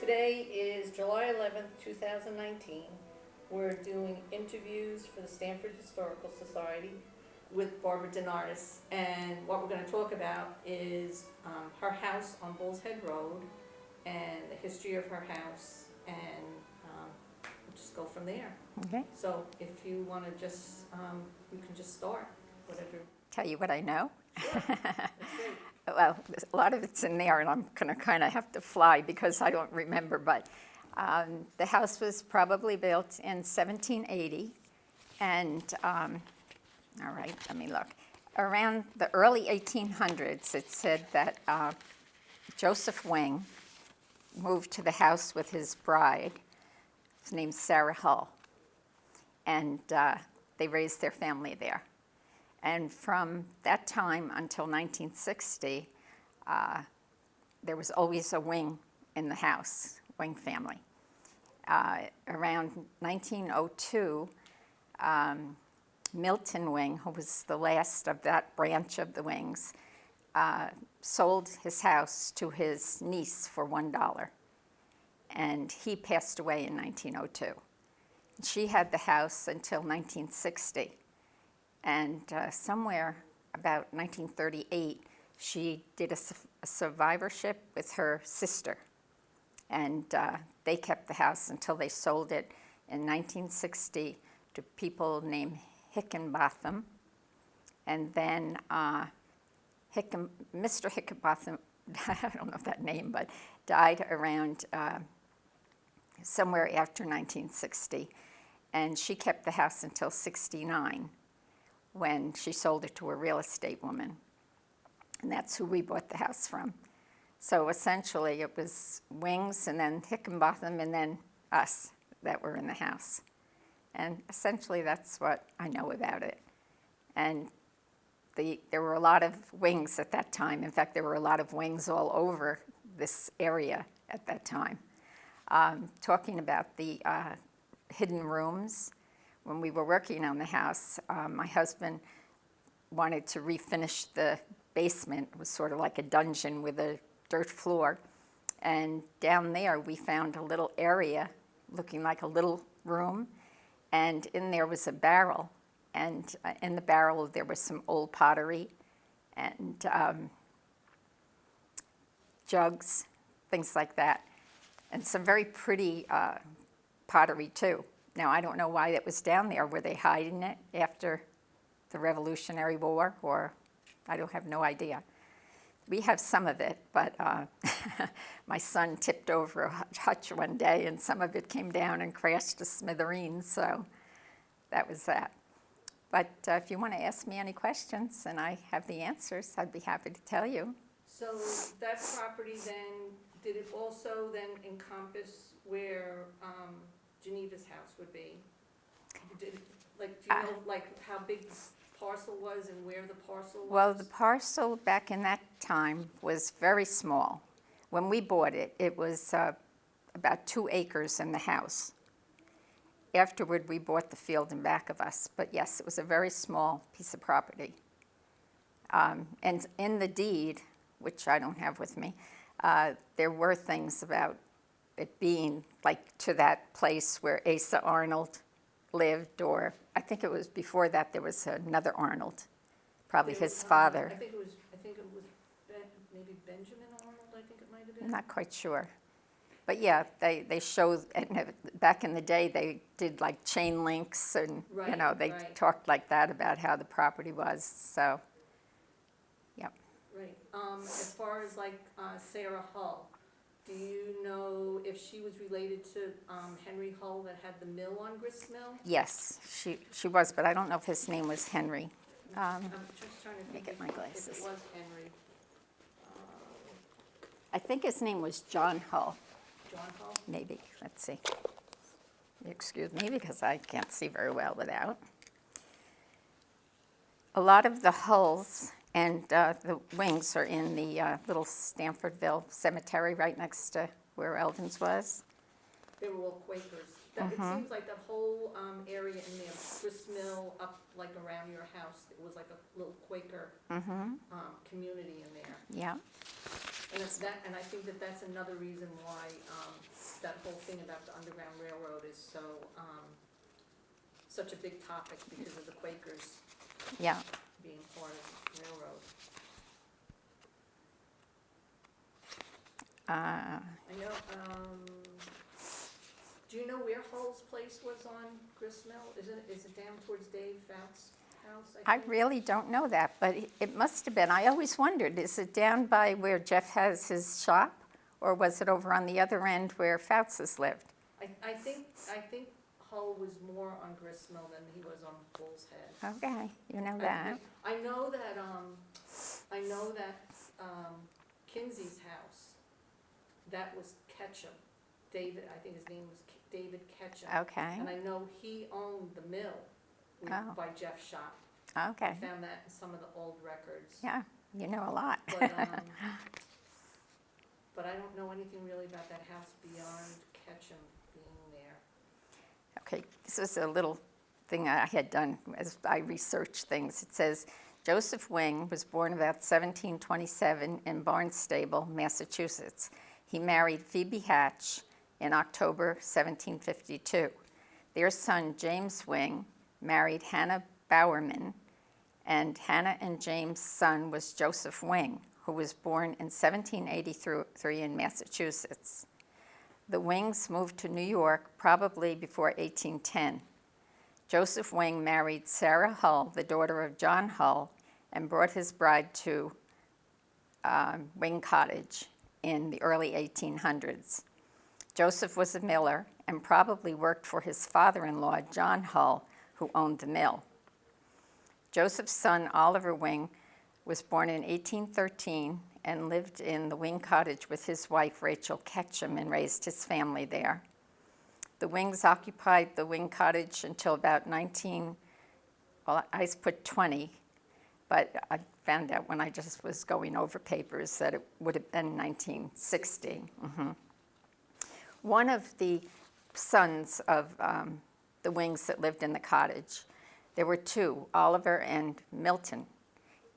Today is July 11th, 2019. We're doing interviews for the Stanford Historical Society with Barbara DeNardis. And what we're going to talk about is her house on Bull's Head Road and the history of her house. And we'll just go from there. Okay. So if you want to just, you can just start, whatever. Tell you what I know. Sure. That's great. Well, a lot of it's in there, and I'm going to kind of have to fly because I don't remember. But the house was probably built in 1780, and all right, let me look. Around the early 1800s, it said that Joseph Wing moved to the house with his bride. His name's Sarah Hull, and they raised their family there. And from that time until 1960, there was always a Wing in the house, Wing family. Around 1902, Milton Wing, who was the last of that branch of the Wings, sold his house to his niece for $1. And he passed away in 1902. She had the house until 1960. And somewhere about 1938, she did a survivorship with her sister. And they kept the house until they sold it in 1960 to people named Hickenbotham. And then Mr. Hickenbotham, I don't know that name, but died around somewhere after 1960. And she kept the house until 1969. When she sold it to a real estate woman. And that's who we bought the house from. So essentially it was Wings and then Hickenbotham and then us that were in the house. And essentially that's what I know about it. And there were a lot of Wings at that time. In fact, there were a lot of Wings all over this area at that time. Talking about the hidden rooms, when we were working on the house, my husband wanted to refinish the basement. It was sort of like a dungeon with a dirt floor. And down there, we found a little area looking like a little room. And in there was a barrel. And in the barrel, there was some old pottery and jugs, things like that. And some very pretty pottery, too. Now, I don't know why it was down there. Were they hiding it after the Revolutionary War? Or I don't have no idea. We have some of it, but my son tipped over a hutch one day, and some of it came down and crashed to smithereens, so that was that. But if you want to ask me any questions and I have the answers, I'd be happy to tell you. So that property then, did it also then encompass where Geneva's house would be? Do you know, how big the parcel was and where the parcel was? Well, the parcel back in that time was very small. When we bought it, it was about 2 acres in the house. Afterward, we bought the field in back of us. But yes, it was a very small piece of property. And in the deed, which I don't have with me, there were things about it being like to that place where Asa Arnold lived, or I think it was before that there was another Arnold, probably his father. I think it was maybe Benjamin Arnold, I think it might have been. I'm not quite sure. But yeah, they showed, back in the day they did like chain links and, they talked like that about how the property was, so, yep. Right. As far as Sarah Hull, do you know if she was related to Henry Hull that had the mill on Grist Mill? Yes, she was, but I don't know if his name was Henry. I'm just trying to think get my glasses. if it was Henry. I think his name was John Hull. John Hull? Maybe, let's see. Excuse me, because I can't see very well without. A lot of the Hulls and the Wings are in the little Stanfordville cemetery right next to where Eldon's was. They were all Quakers. It seems like that whole area in there, Grist Mill, up around your house, it was like a little Quaker community in there. Yeah. And I think that's another reason why that whole thing about the Underground Railroad is so, such a big topic because of the Quakers Yeah. being part of the railroad. I know, do you know where Hull's place was on Grist Mill? Is it down towards Dave Fouts' house, I think? really don't know that, but it must have been. I always wondered, is it down by where Jeff has his shop? Or was it over on the other end where Fouts lived? I think Hull was more on Grist Mill than he was on Bull's Head. Okay, you know that. I know that Kinsey's house, that was Ketchum. David, I think his name was David Ketchum. Okay, And I know he owned the mill Oh. by Jeff's shop. okay. I found that in some of the old records. Yeah, you know a lot. But I don't know anything really about that house beyond Ketchum being there. Okay, this is a little thing I had done as I researched things. It says, Joseph Wing was born about 1727 in Barnstable, Massachusetts. He married Phoebe Hatch in October 1752. Their son, James Wing, married Hannah Bowerman, and Hannah and James' son was Joseph Wing, who was born in 1783 in Massachusetts. The Wings moved to New York probably before 1810. Joseph Wing married Sarah Hull, the daughter of John Hull, and brought his bride to Wing Cottage in the early 1800s. Joseph was a miller and probably worked for his father-in-law, John Hull, who owned the mill. Joseph's son, Oliver Wing, was born in 1813 and lived in the Wing Cottage with his wife, Rachel Ketchum, and raised his family there. The Wings occupied the Wing Cottage until about I put 20, but I found out when I just was going over papers that it would have been 1960. One of the sons of the Wings that lived in the cottage, there were two, Oliver and Milton.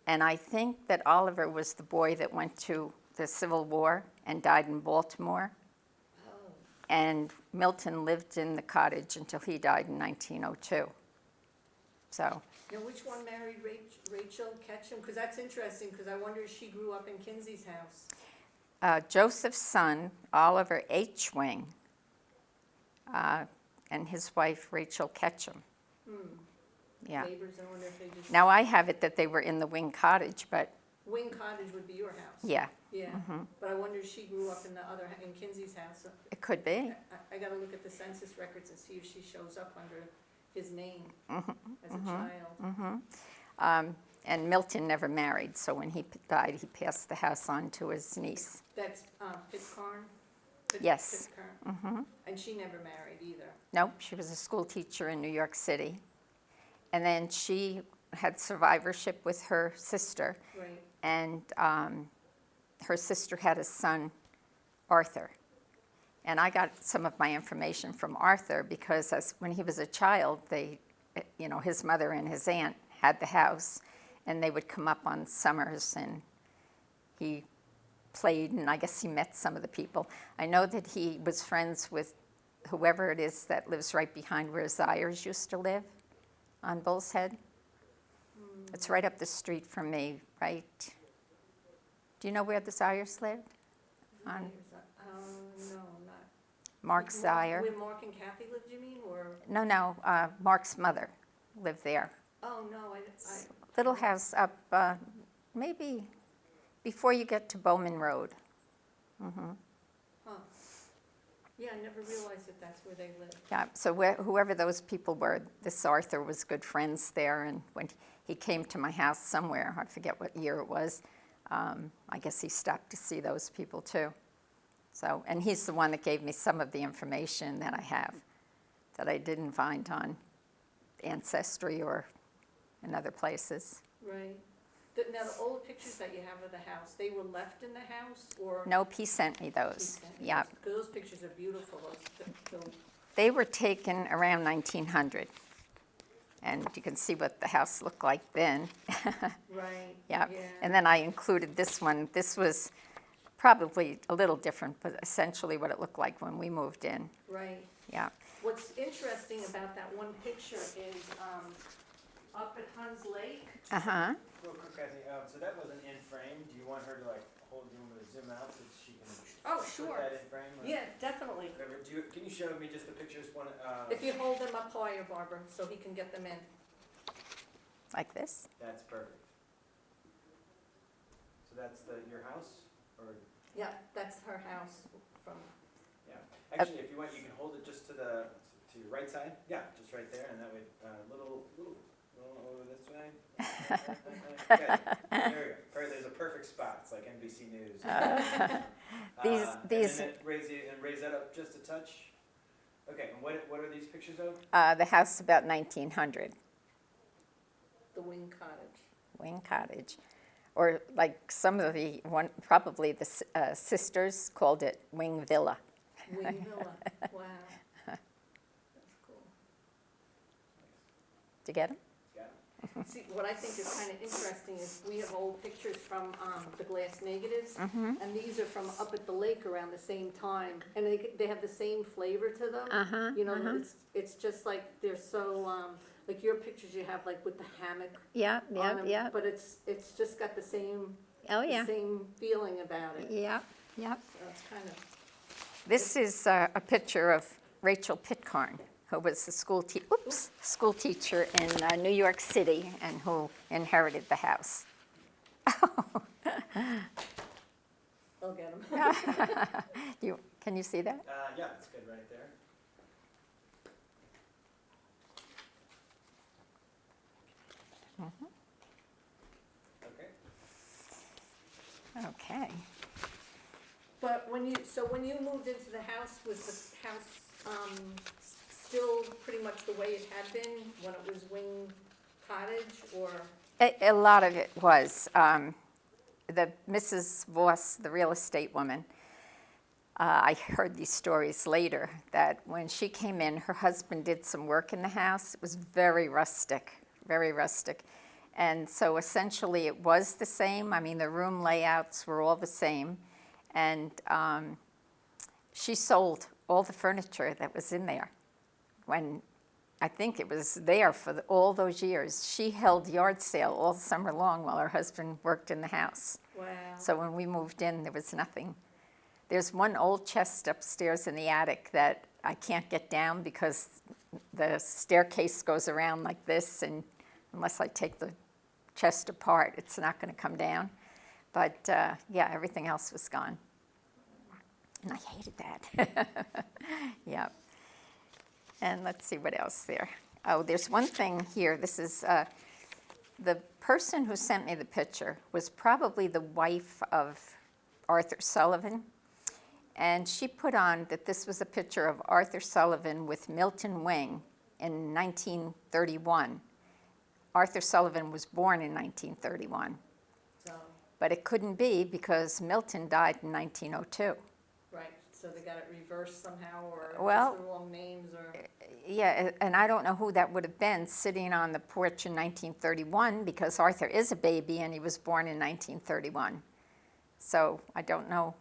And I think that Oliver was the boy that went to the Civil War and died in Baltimore. Oh. And Milton lived in the cottage until he died in 1902. So, Now, which one married Rachel Ketchum? Because that's interesting, because I wonder if she grew up in Kinsey's house. Joseph's son, Oliver H. Wing, and his wife, Rachel Ketchum. Yeah. Neighbors, I wonder if they just... Now, I have it that they were in the Wing Cottage, but Wing Cottage would be your house. yeah, Yeah, but I wonder if she grew up in Kinsey's house. it could be. I gotta look at the census records and see if she shows up under his name as a child. And Milton never married, so when he died, he passed the house on to his niece. That's Pitcairn? Yes. Pitcairn. And she never married either. Nope, she was a school teacher in New York City. And then she had survivorship with her sister, Right. and her sister had a son, Arthur. And I got some of my information from Arthur because when he was a child, his mother and his aunt had the house, and they would come up on summers, and he played, and I guess he met some of the people. I know that he was friends with whoever it is that lives right behind where Spiers used to live on Bull's Head. It's right up the street from me, right? Do you know where the Spiers lived? No, not. Mark Zire. Where Mark and Kathie lived, you mean, or? No, Mark's mother lived there. Oh, no, Little house up, maybe before you get to Bowman Road. Huh. Yeah, I never realized that that's where they lived. Yeah, so whoever those people were, this Arthur was good friends there, and when he came to my house somewhere, I forget what year it was, I guess he stopped to see those people too. So, and he's the one that gave me some of the information that I have that I didn't find on Ancestry or in other places. Right. Now, the old pictures that you have of the house, they were left in the house, or? Nope, he sent me those. Yeah. Because those pictures are beautiful, those. They were taken around 1900, and you can see what the house looked like then. Right. Yeah. And then I included this one. This was probably a little different, but essentially what it looked like when we moved in. Right. Yeah. What's interesting about that one picture is up at Huns Lake. Uh-huh. Real quick, Kathie, so that wasn't in frame. Do you want her to like hold, you want me to zoom out so she can Oh, put sure. that in frame? Or Yeah, definitely. whatever? Can you show me just the pictures? If you hold them up higher, Barbara, so he can get them in. Like this? That's perfect. So that's your house? Or Yeah, that's her house from, yeah. Actually, if you want, you can hold it just to your right side. Yeah, just right there, and that way, little over this way. Okay, there we go. There's a perfect spot. It's like NBC News. These. And then raise that up just a touch. Okay, and what are these pictures of? The house about 1900, the Wing Cottage. Wing Cottage. Or like some of probably the sisters called it Wing Villa. Wing Villa, wow. That's cool. Did you get them? Yeah. See, what I think is kind of interesting is we have old pictures from the glass negatives, Mm-hmm. and these are from up at the lake around the same time, and they have the same flavor to them. Uh-huh, You know, it's just like they're so like your pictures you have like with the hammock Yeah, on them, but it's just got the same Oh, yeah. same feeling about it. Yeah, yeah. So it's kind of This is a picture of Rachel Pitcairn, who was the school teacher in New York City and who inherited the house. I'll get them. Can you see that? Yeah, it's good right there. Okay. Okay. But when you moved into the house, was the house still pretty much the way it had been when it was Wing Cottage, or? A lot of it was. The Mrs. Voss, the real estate woman, I heard these stories later, that when she came in, her husband did some work in the house. It was very rustic, very rustic. And so essentially it was the same. I mean, the room layouts were all the same. And she sold all the furniture that was in there when I think it was there for all those years. She held yard sale all summer long while her husband worked in the house. Wow. So when we moved in, there was nothing. There's one old chest upstairs in the attic that I can't get down because the staircase goes around like this, and unless I take the chest apart, it's not going to come down. But yeah, everything else was gone. And I hated that. Yeah. And let's see what else there. Oh, there's one thing here. This is the person who sent me the picture was probably the wife of Arthur Sullivan. And she put on that this was a picture of Arthur Sullivan with Milton Wing in 1931. Arthur Sullivan was born in 1931. So, But it couldn't be because Milton died in 1902. right, so they got it reversed somehow, or Well, just the wrong names, or? Yeah, and I don't know who that would have been sitting on the porch in 1931 because Arthur is a baby and he was born in 1931. So I don't know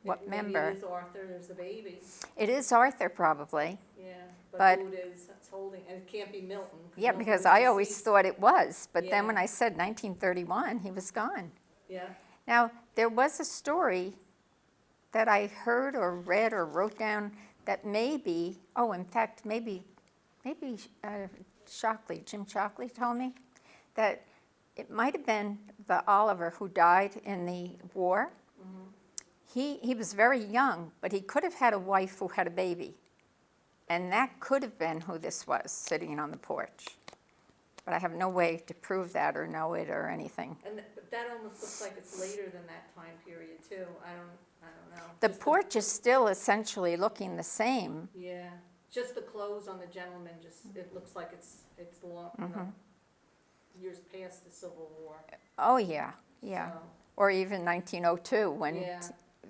what Maybe member. it is Arthur, there's the baby, It is Arthur probably. yeah, But- but who it is, that's holding, and it can't be Milton. Yeah, Milton because was I always deceased. thought it was. But then Yeah. when I said 1931, he was gone. Yeah, Now, there was a story that I heard or read or wrote down that maybe, in fact, maybe Shockley, Jim Shockley told me, that it might have been the Oliver who died in the war. Mm-hmm. He was very young, but he could have had a wife who had a baby. And that could have been who this was, sitting on the porch. But I have no way to prove that or know it or anything. but that almost looks like it's later than that time period too, I don't know. The Just porch is still essentially looking the same. Yeah, just the clothes on the gentleman, it looks like it's long, you know, years past the Civil War. Oh, yeah, yeah. So, Or even 1902 when Yeah.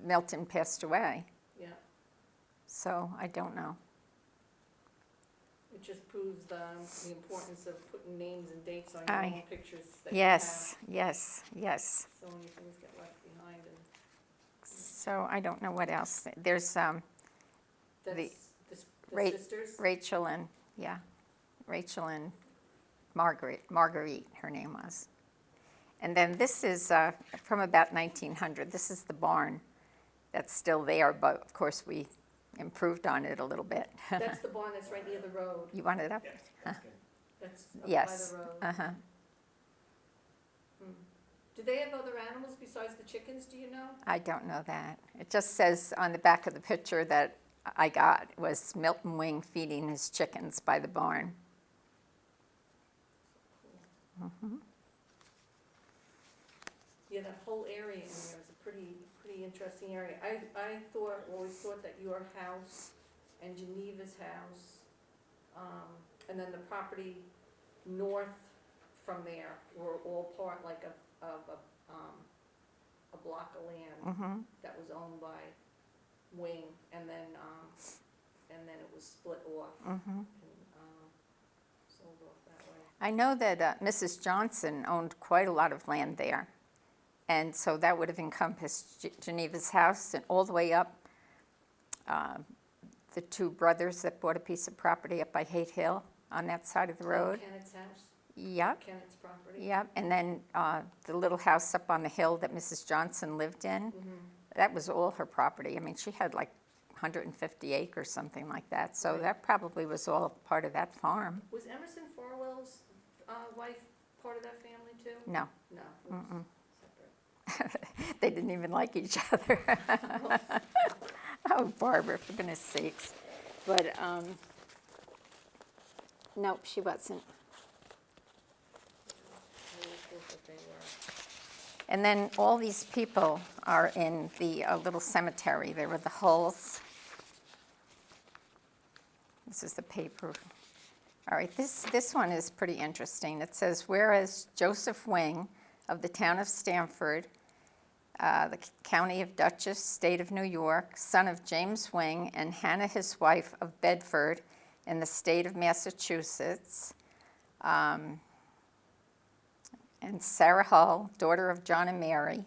Milton passed away. yeah, So I don't know. it just proves the importance of putting names and dates on Aye. your own pictures that Yes, yes, yes. you have. So many things get left behind, and So I don't know what else. There's That's The- the Ra- sisters? Rachel and Marguerite, her name was. And then this is from about 1900. This is the barn that's still there, but of course we improved on it a little bit. That's the barn that's right near the road. You want it up? Yeah, that's good. That's up by Yes. the road. Uh-huh. Do they have other animals besides the chickens, do you know? I don't know that. It just says on the back of the picture that I got was Milton Wing feeding his chickens by the barn. Yeah, that whole area in there is a pretty interesting area. I always thought that your house and Geneva's house, and then the property north from there were all part like of a block of land that was owned by Wing, and then it was split off and sold off that way. I know that Mrs. Johnson owned quite a lot of land there. And so that would have encompassed Geneva's house and all the way up. The two brothers that bought a piece of property up by Haight Hill on that side of the road. Kennett's house, Yep, Kennett's property. yep. And then the little house up on the hill that Mrs. Johnson lived in, that was all her property. I mean, she had like 150 acres, something like that. So Right. that probably was all part of that farm. Was Emerson Farwell's wife part of that family too? No, No, it was separate. they didn't even like each other. Oh, Barbara, for goodness sakes. But, nope, she wasn't. I always thought that they were. And then all these people are in the little cemetery. There were the Hulls. This is the paper. All right, this one is pretty interesting. It says, whereas Joseph Wing of the town of Stanford, the county of Dutchess, state of New York, son of James Wing and Hannah, his wife, of Bedford in the state of Massachusetts, and Sarah Hull, daughter of John and Mary,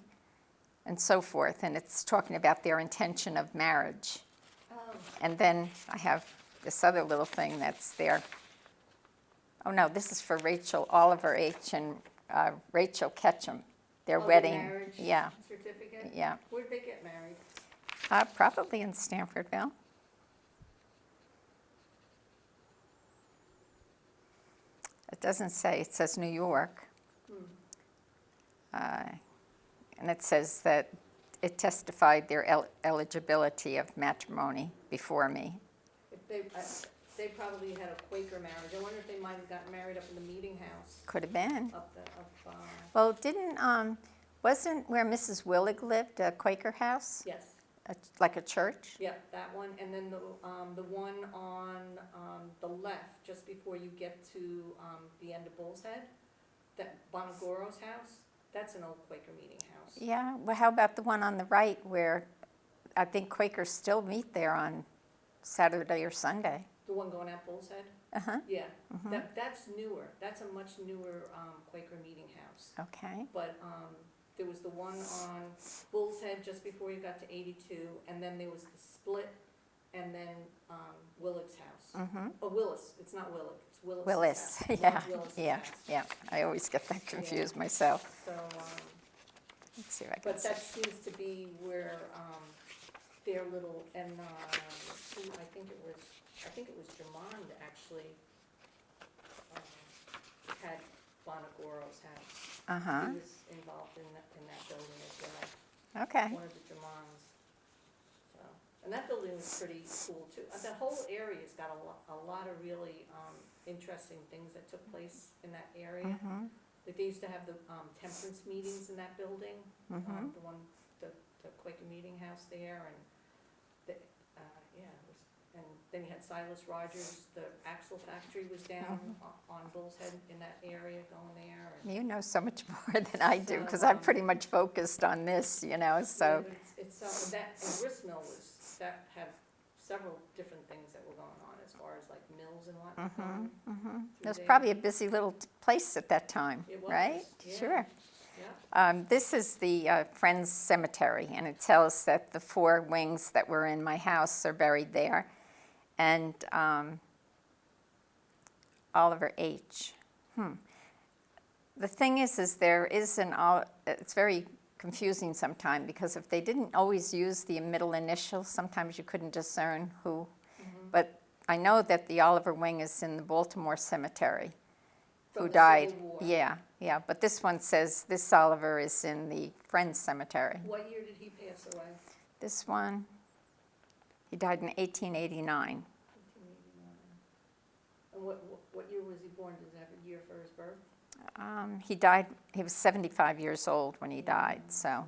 and so forth. And it's talking about their intention of marriage. Oh, And then I have this other little thing that's there. Oh, no, this is for Rachel Oliver H. and Rachel Ketchum. Their oh, the wedding. marriage Yeah, certificate? yeah. Where did they get married? Probably in Stanfordville. It doesn't say, it says New York. And it says that it testified their eligibility of matrimony before me. If they probably had a Quaker marriage. I wonder if they might have gotten married up in the meeting house, Could have been. up Well, wasn't where Mrs. Willig lived a Quaker house? yes, Like a church? yeah, that one, and then the one on, the left, just before you get to, the end of Bull's Head, that Bonagoro's house, that's an old Quaker meeting house. Yeah, well, how about the one on the right where I think Quakers still meet there on Saturday or Sunday? The one going out Bull's Head? Uh-huh, Yeah, that's newer, that's a much newer, Quaker meeting house. okay. But, there was the one on Bull's Head just before you got to 82, and then there was the split, and then, Willig's house. Oh, Willis, it's not Willig, it's Willis's Willis, house. yeah, Willis's yeah, house. yeah. I always get that confused myself. So, Let's see if I can but see. that seems to be where, their little, and, I think it was Jamond actually, had Bonagoro's house. Uh-huh, He was involved in that building as well, okay. one of the Jamonds. So, and that building was pretty cool too. That whole area's got a lot of really, interesting things that took place in that area. Like they used to have the, temperance meetings in that building, the one, the Quaker meeting house there, and yeah, it was, and then you had Silas Rogers, the axle factory was down on Bull's Head in that area, going there. And You know so much more than I do, because So, I'm pretty much focused on this, so. Yeah, but it's that, and Gristmill that had several different things that were going on as far as like mills and whatnot. going It through was there. probably a busy little place at that time, It was, right? yeah. Sure. Yeah. Yeah. This is the Friends Cemetery, and it tells that the 4 wings that were in my house are buried there. And Oliver H. The thing is there is it's very confusing sometimes, because if they didn't always use the middle initial, sometimes you couldn't discern who. But I know that the Oliver wing is in the Baltimore Cemetery, From who the died. Civil War. Yeah. But this one says this Oliver is in the Friends Cemetery. What year did he pass away? This one, he died in 1889. 1989. And what year was he born? Does it have a year for his birth? He was 75 years old when he died, so.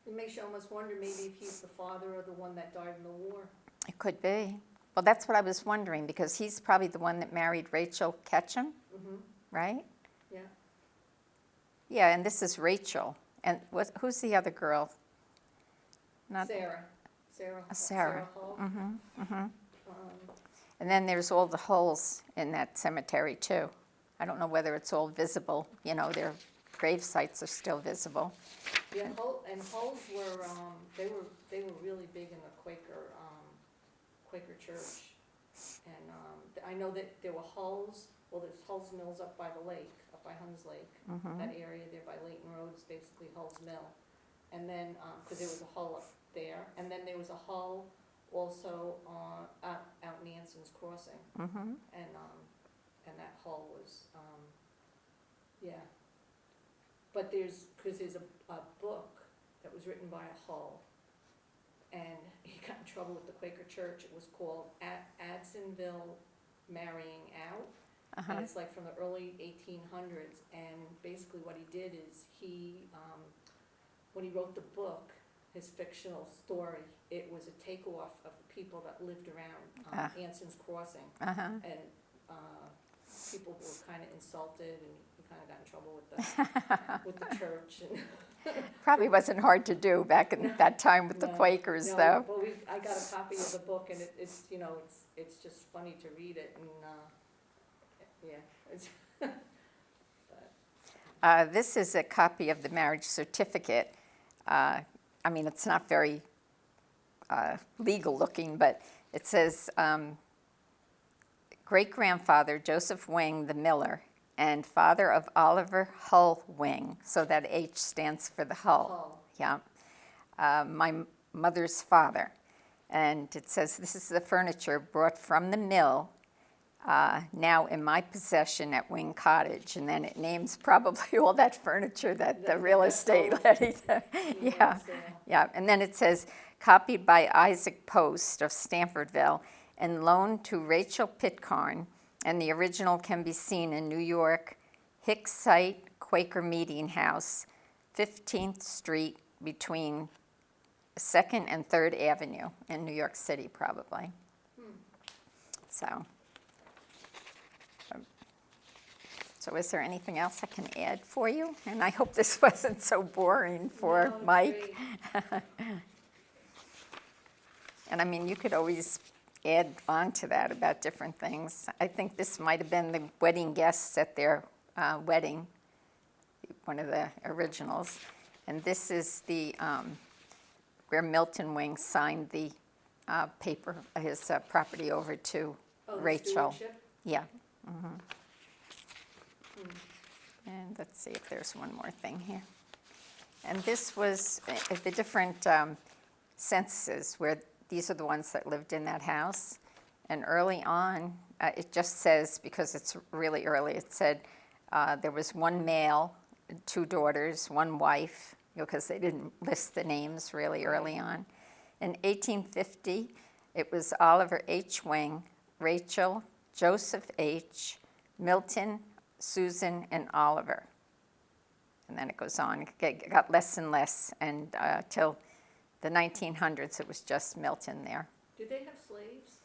It makes you almost wonder maybe if he's the father or the one that died in the war. It could be. Well, that's what I was wondering, because he's probably the one that married Rachel Ketchum, right? Yeah. Yeah, and this is Rachel. And who's the other girl? Sarah. Sarah. Hall. And then there's all the holes in that cemetery, too. I don't know whether it's all visible. Their grave sites are still visible. Yeah, holes were they were really big in the Quaker church, and I know that there were hulls. Well, there's Hull's Mills up by the lake, up by Huns Lake. That area there by Layton Road is basically Hull's Mill, and then because there was a hull up there, and then there was a hull also out Manson's Crossing, and that hull was But because there's a book that was written by a Hull, and he got in trouble with the Quaker Church. It was called Adsonville Marrying Out, and it's like from the early 1800s. And basically what he did is when he wrote the book, his fictional story, it was a takeoff of the people that lived around Anson's Crossing, and people were kind of insulted, and he kind of got in trouble with the church. And Probably wasn't hard to do back in that time with the Quakers, though. Well, I got a copy of the book, and it's just funny to read it, and it's This is a copy of the marriage certificate. It's not very legal looking, but it says great-grandfather Joseph Wing, the miller, and father of Oliver Hull Wing, so that H stands for the Hull. Yeah. My mother's father. And it says, this is the furniture brought from the mill, now in my possession at Wing Cottage. And then it names probably all that furniture that the real estate lady. Yeah. And then it says, copied by Isaac Post of Stanfordville and loaned to Rachel Pitcairn, and the original can be seen in New York, Hicks Site Quaker Meeting House, 15th Street between 2nd and 3rd Avenue in New York City, probably. So is there anything else I can add for you? And I hope this wasn't so boring for Mike. And you could always add on to that about different things. I think this might have been the wedding guests at their wedding, one of the originals. And this is the where Milton Wing signed the paper, his property over to Rachel. The stewardship? Yeah. And let's see if there's one more thing here. And this was the different censuses where these are the ones that lived in that house. And early on, it just says, because it's really early, it said there was one male, 2 daughters, 1 wife, because they didn't list the names really early on. In 1850, it was Oliver H. Wing, Rachel, Joseph H., Milton, Susan, and Oliver. And then it goes on. It got less and less, and till the 1900s, it was just Milton there. Did they have slaves?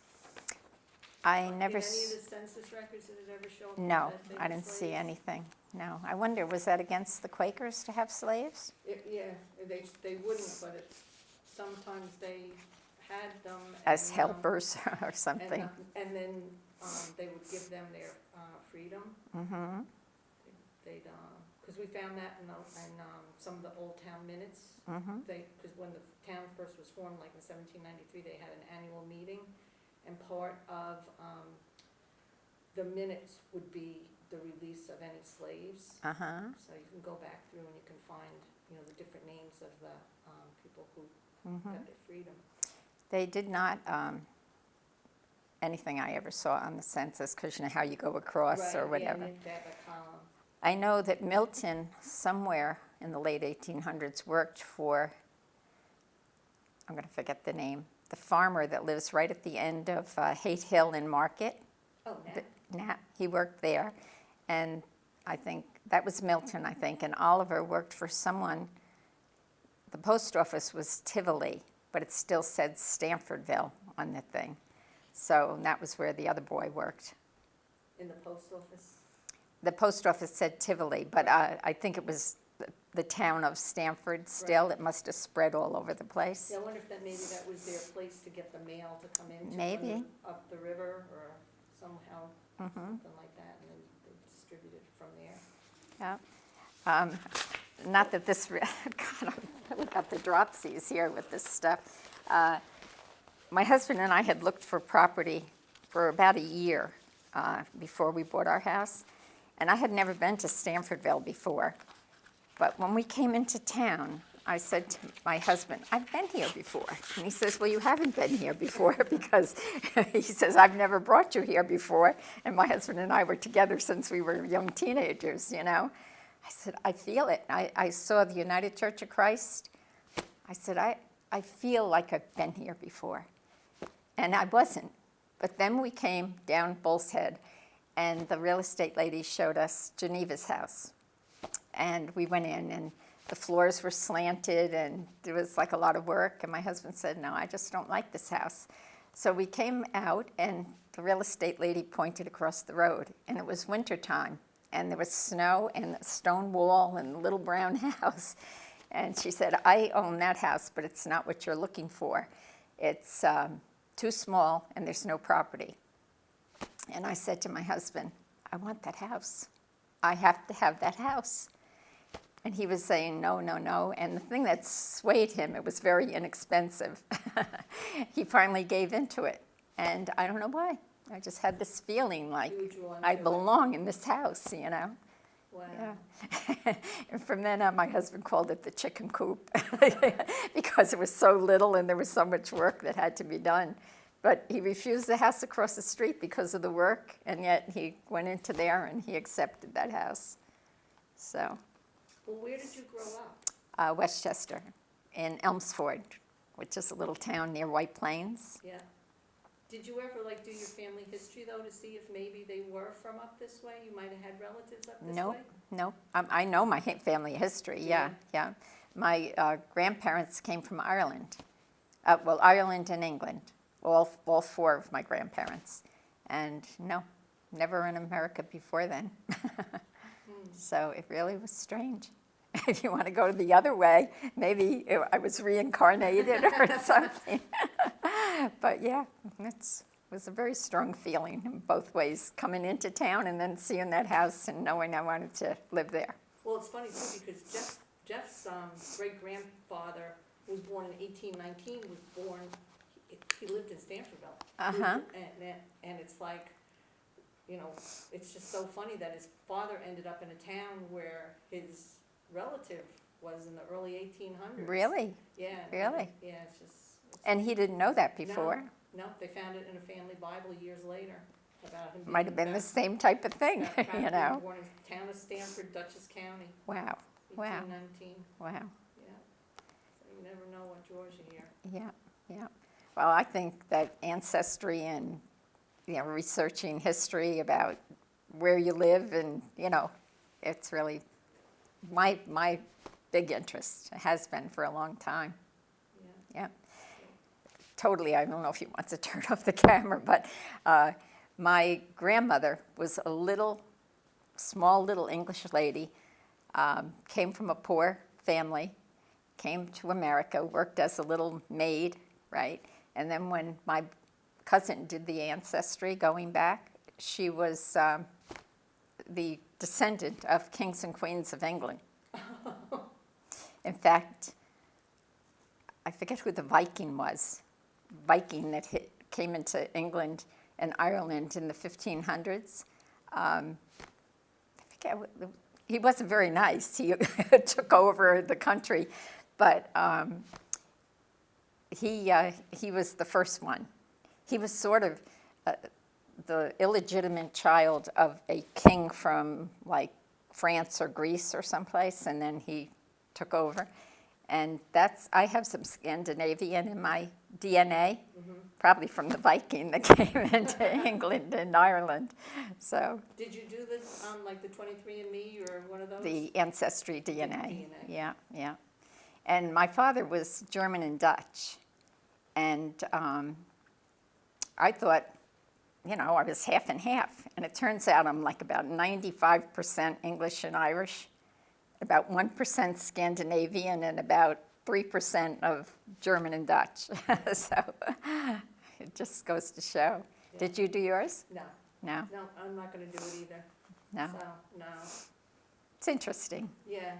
I never. In any of the census records, did it ever show up? No, that they I had didn't see slaves? anything. No, I wonder, was that against the Quakers to have slaves? Yeah, they wouldn't, but sometimes they had them. As and, helpers or something. And then they would give them their freedom. Mm-hmm. They'd, because we found that in some of the old town minutes. Mhm. Because when the town first was formed, like in 1793, they had an annual meeting, and part of the minutes would be the release of any slaves. Uh-huh. So you can go back through and you can find, the different names of the people who Mhm. got their freedom. They did not, anything I ever saw on the census, because you know how you go across or Right, yeah, whatever. and they have a column. I know that Milton, somewhere in the late 1800s, worked for, I'm going to forget the name, the farmer that lives right at the end of Haight Hill in Market. Oh, now. Nat, he worked there, and I think that was Milton, I think, and Oliver worked for someone. The post office was Tivoli, but it still said Stanfordville on the thing. So that was where the other boy worked. In the post office. The post office said Tivoli, but I think it was the town of Stanford still. Right. It must have spread all over the place. Yeah, I wonder if maybe that was their place to get the mail to come into. Maybe. Up the river or somehow, Mhm. something like that, and then they distributed it from there. Yeah. Not that this, God, I really got the dropsies here with this stuff. My husband and I had looked for property for about a year before we bought our house, and I had never been to Stanfordville before. But when we came into town, I said to my husband, I've been here before. And he says, well, you haven't been here before because he says, I've never brought you here before. And my husband and I were together since we were young teenagers, you know. I said, I feel it. I saw the United Church of Christ. I said, I feel like I've been here before. And I wasn't. But then we came down Bull's Head, and the real estate lady showed us Geneva's house. And we went in, and the floors were slanted, and there was like a lot of work. And my husband said, no, I just don't like this house. So we came out, and the real estate lady pointed across the road, and it was wintertime. And there was snow and a stone wall and a little brown house. And she said, I own that house, but it's not what you're looking for. It's too small, and there's no property. And I said to my husband, I want that house. I have to have that house. And he was saying, no, no, no. And the thing that swayed him, it was very inexpensive. He finally gave into it. And I don't know why. I just had this feeling like I belong in this house, you know. Wow. Yeah. And from then on, my husband called it the chicken coop because it was so little and there was so much work that had to be done. But he refused the house across the street because of the work, and yet he went into there and he accepted that house. So, Well, where did you grow up? Westchester in Elmsford, which is a little town near White Plains. Yeah. Did you ever do your family history though to see if maybe they were from up this way? You might have had relatives up this Nope, way? nope. I know my family history, yeah. My grandparents came from Ireland. Well, Ireland and England, all four of my grandparents. And no, never in America before then. So it really was strange. If you want to go the other way, maybe I was reincarnated or something. But yeah, it was a very strong feeling in both ways, coming into town and then seeing that house and knowing I wanted to live there. Well, it's funny too because Jeff's great-grandfather who was born in 1819 was born, he lived in Stanfordville. Uh-huh. And it's like, it's just so funny that his father ended up in a town where his relative was in the early 1800s. Really? Yeah. Really? Yeah, it's just. And he didn't know that before? No, they found it in a family Bible years later about him. Might have been the same type of thing, Born you know. in the town of Stanford, Dutchess County, Wow, wow, 1819. wow. Yeah. So you never know what draws you here. Yeah. Well, I think that ancestry and, researching history about where you live and, it's really my big interest. It has been for a long time. Yeah. Yeah. Totally, I don't know if you want to turn off the camera, but my grandmother was a small little English lady, came from a poor family, came to America, worked as a little maid, right? And then when my cousin did the ancestry going back, she was the descendant of kings and queens of England. In fact, I forget who the Viking was. Viking that came into England and Ireland in the 1500s. I forget. He wasn't very nice. He took over the country, but he was the first one. He was sort of the illegitimate child of a king from like France or Greece or someplace, and then he took over. And I have some Scandinavian in my DNA, probably from the Viking that came into England and Ireland. So Did you do this on like the 23andMe or one of those? the ancestry DNA. DNA. Yeah, yeah. And my father was German and Dutch. And I thought, I was half and half. And it turns out I'm like about 95% English and Irish, about 1% Scandinavian, and about 3% of German and Dutch. So it just goes to show. Yeah. Did you do yours? No, No? no, I'm not going to do it either. No? So, no. It's interesting. Yeah.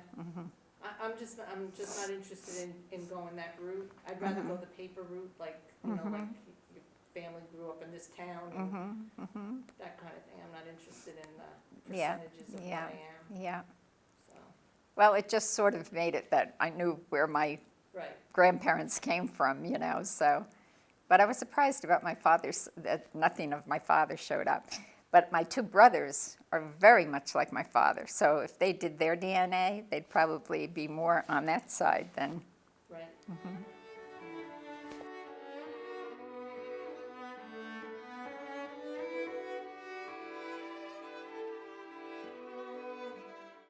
I'm just not interested in going that route. I'd rather go the paper route, like, like your family grew up in this town, and that kind of thing. I'm not interested in the Yeah, percentages of yeah, what I am. yeah. So, Well, it just sort of made it that I knew where my right. grandparents came from, so. But I was surprised about my father's, that nothing of my father showed up. But my two brothers are very much like my father. So if they did their DNA, they'd probably be more on that side than. Right.